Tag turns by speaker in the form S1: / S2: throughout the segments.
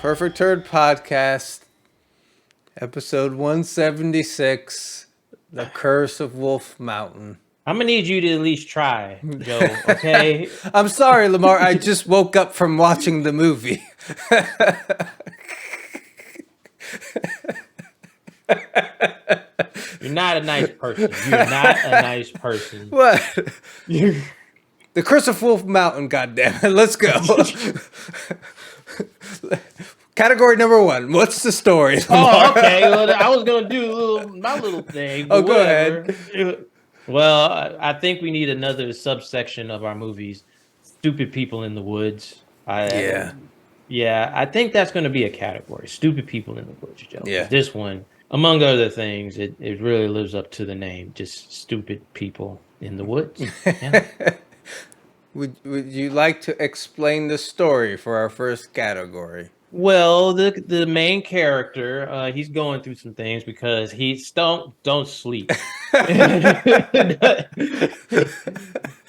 S1: Perfect Turd Podcast, episode 176, The Curse of Wolf Mountain.
S2: I'm gonna need you to at least try, Joe. Okay.
S1: I'm sorry, Lamar. I just woke up from watching the movie.
S2: You're not a nice person. You're not a nice person.
S1: What? The Curse of Wolf Mountain, goddammit. Let's go. Category number 1. What's the story, Lamar?
S2: Oh, okay. Well, I was gonna do my little thing.
S1: Oh,
S2: But
S1: go
S2: whatever.
S1: ahead.
S2: Well, I think we need another subsection of our movies. Stupid people in the woods. Yeah, I think that's going to be a category. Stupid people in the woods, Joe.
S1: Yeah.
S2: This one, among other things, it really lives up to the name. Just stupid people in the woods. Yeah.
S1: Would you like to explain the story for our first category?
S2: Well, the main character, he's going through some things because he's don't sleep.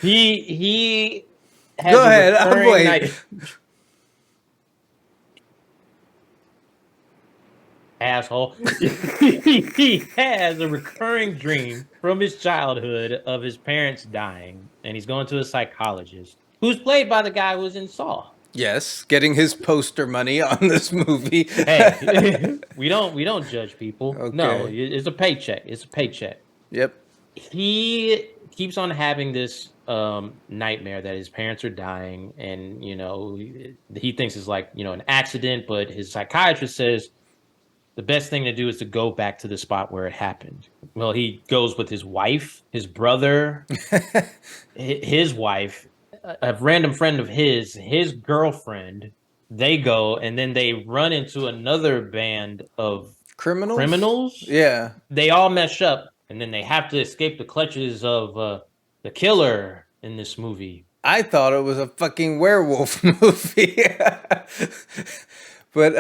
S2: he has
S1: Go
S2: a
S1: ahead, I'm
S2: recurring
S1: waiting.
S2: Asshole. He has a recurring dream from his childhood of his parents dying, and he's going to a psychologist who's played by the guy who was in Saw.
S1: Yes, getting his poster money on this movie.
S2: Hey, we don't judge people.
S1: Okay.
S2: No, it's a paycheck. It's a paycheck.
S1: Yep.
S2: He keeps on having this nightmare that his parents are dying, and he thinks it's like an accident, but his psychiatrist says the best thing to do is to go back to the spot where it happened. Well, he goes with his wife, his brother, his wife, a random friend of his girlfriend. They go, and then they run into another band of criminals.
S1: Yeah.
S2: They all mesh up, and then they have to escape the clutches of the killer in this movie.
S1: I thought it was a fucking werewolf movie. But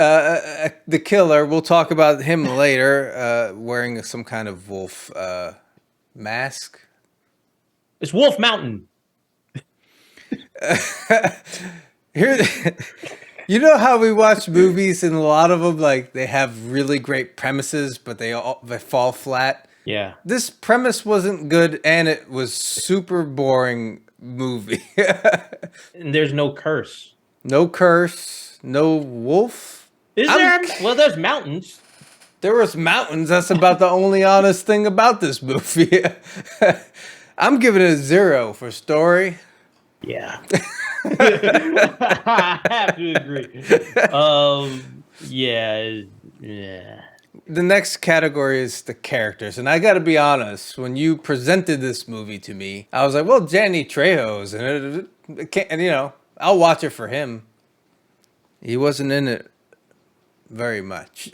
S1: the killer, we'll talk about him later, wearing some kind of wolf mask.
S2: It's Wolf Mountain.
S1: Here, you know how we watch movies and a lot of them, like, they have really great premises, but they fall flat.
S2: Yeah.
S1: This premise wasn't good, and it was super boring movie.
S2: And there's no curse.
S1: No curse, no wolf.
S2: Is there? Well, there's mountains.
S1: There was mountains. That's about the only honest thing about this movie. I'm giving it a 0 for story.
S2: Yeah. I have to agree. Yeah.
S1: The next category is the characters. And I got to be honest, when you presented this movie to me, I was like, well, Danny Trejo's in it. And, I'll watch it for him. He wasn't in it very much.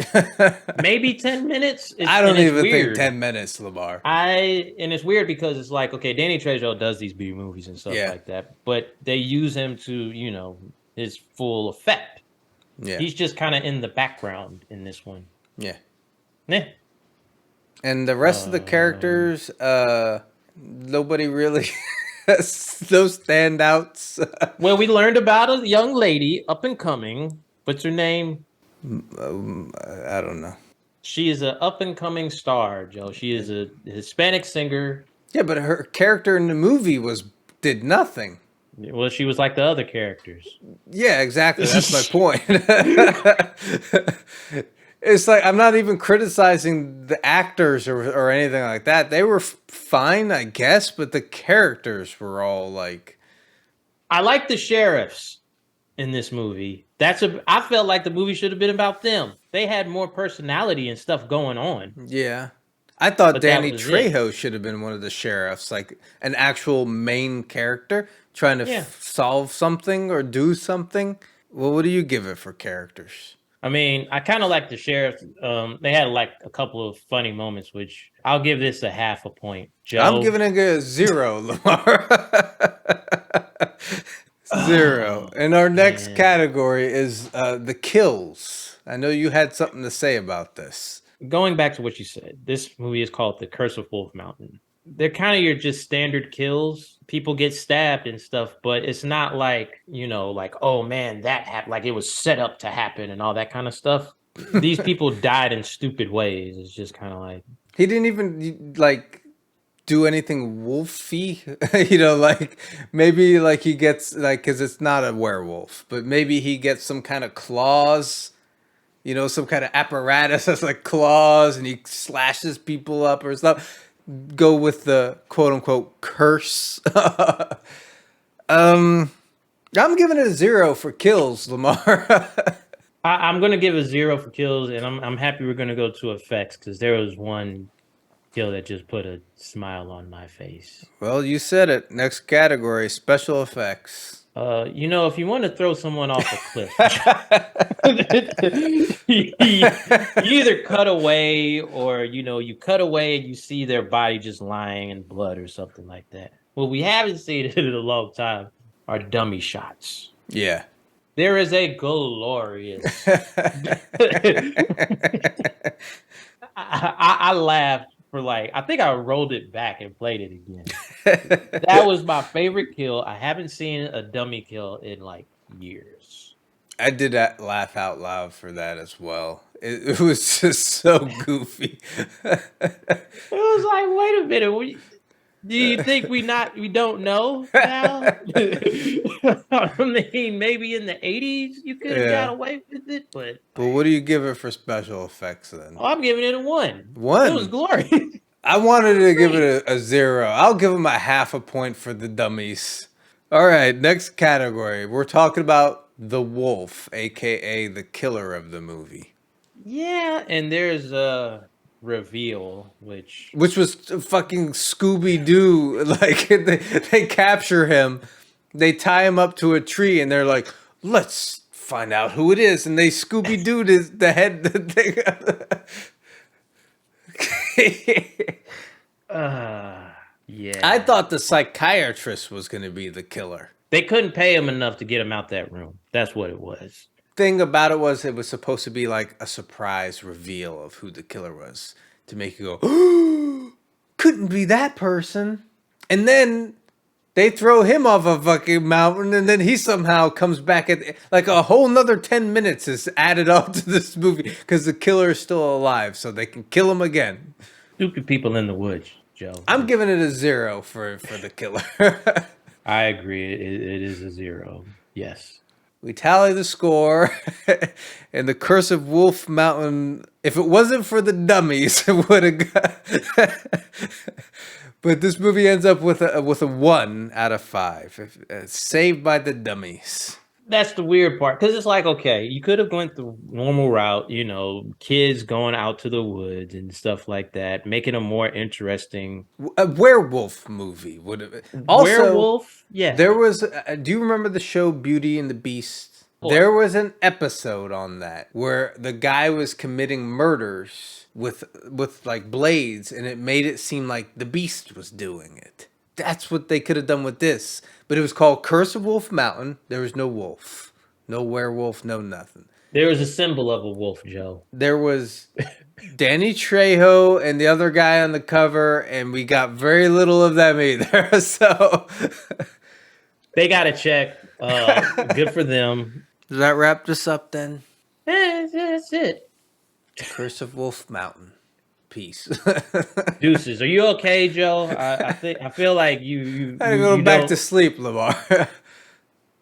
S2: Maybe 10 minutes.
S1: I don't even think 10 minutes, Lamar.
S2: And it's weird because it's like, okay, Danny Trejo does these B movies and stuff like that, but they use him to, his full effect.
S1: Yeah.
S2: He's just kind of in the background in this one.
S1: Yeah.
S2: Yeah.
S1: And the rest of the characters, nobody really has those standouts.
S2: Well, we learned about a young lady, up and coming. What's her name?
S1: I don't know.
S2: She is an up and coming star, Joe. She is a Hispanic singer.
S1: Yeah, but her character in the movie did nothing.
S2: Well, she was like the other characters.
S1: Yeah, exactly. That's my point. It's like, I'm not even criticizing the actors or anything like that. They were fine, I guess, but the characters were all like...
S2: I like the sheriffs in this movie. I felt like the movie should have been about them. They had more personality and stuff going on.
S1: Yeah. I thought Danny Trejo should have been one of the sheriffs, like an actual main character trying to solve something or do something. Well, what do you give it for characters?
S2: I mean, I kind of like the sheriff. They had like a couple of funny moments, which I'll give this a 0.5 point. Joe,
S1: I'm giving it a 0, Lamar. 0. And our next category is the kills. I know you had something to say about this.
S2: Going back to what you said, this movie is called The Curse of Wolf Mountain. they're kind of your just standard kills. People get stabbed and stuff, but it's not like, like, oh man, that happened, like it was set up to happen and all that kind of stuff. These people died in stupid ways. It's just kind of like
S1: He didn't even like do anything wolfy, like maybe like he gets like because it's not a werewolf, but maybe he gets some kind of claws, some kind of apparatus that's like claws, and he slashes people up or stuff. Go with the quote unquote curse. I'm giving it a 0 for kills, Lamar.
S2: I'm gonna give a 0 for kills, and I'm happy we're gonna go to effects because there was one kill that just put a smile on my face.
S1: Well, you said it. Next category, special effects.
S2: If you want to throw someone off a cliff, you either cut away or you cut away and you see their body just lying in blood or something like that. Well, we haven't seen it in a long time. Are dummy shots.
S1: Yeah.
S2: There is a glorious. I laughed for I think I rolled it back and played it again. That was my favorite kill. I haven't seen a dummy kill in years.
S1: I did laugh out loud for that as well. It was just so goofy.
S2: It was like, wait a minute. Do you think we don't know now? I mean, maybe in the 80s you could have got away with it, but
S1: what do you give it for special effects then?
S2: Oh, I'm giving it a 1.
S1: 1?
S2: It was glorious.
S1: I wanted to give it a 0. I'll give him a half a point for the dummies. All right, next category. We're talking about the wolf, aka the killer of the movie.
S2: Yeah, and there's a reveal, which
S1: was fucking Scooby-Doo. Like they capture him, they tie him up to a tree, and they're like, "Let's find out who it is." And they Scooby-Dooed the head.
S2: Yeah.
S1: I thought the psychiatrist was going to be the killer.
S2: They couldn't pay him enough to get him out that room. That's what it was.
S1: Thing about it was supposed to be like a surprise reveal of who the killer was to make you go, "Oh, couldn't be that person." And then they throw him off a fucking mountain, and then he somehow comes back at like a whole nother 10 minutes is added on to this movie because the killer is still alive, so they can kill him again.
S2: Stupid people in the woods, Joe.
S1: I'm giving it a 0 for the killer.
S2: I agree. It is a 0. Yes.
S1: We tally the score, and the Curse of Wolf Mountain, if it wasn't for the dummies, it would have got... But this movie ends up with a 1 out of 5. Saved by the dummies.
S2: That's the weird part, because it's like, okay, you could have went the normal route, kids going out to the woods and stuff like that, making a more interesting...
S1: A werewolf movie would have... Also,
S2: werewolf? Yeah.
S1: There was... do you remember the show Beauty and the Beast? There was an episode on that where the guy was committing murders with like blades, and it made it seem like the Beast was doing it. That's what they could have done with this. But it was called Curse of Wolf Mountain. There was no wolf. No werewolf, no nothing.
S2: There was a symbol of a wolf, Joe.
S1: There was Danny Trejo and the other guy on the cover, and we got very little of them either. So
S2: they got a check. Good for them.
S1: Does that wrap this up then?
S2: That's it.
S1: Curse of Wolf Mountain. Peace.
S2: Deuces. Are you okay, Joe? I feel like you
S1: I go back to sleep, Lamar.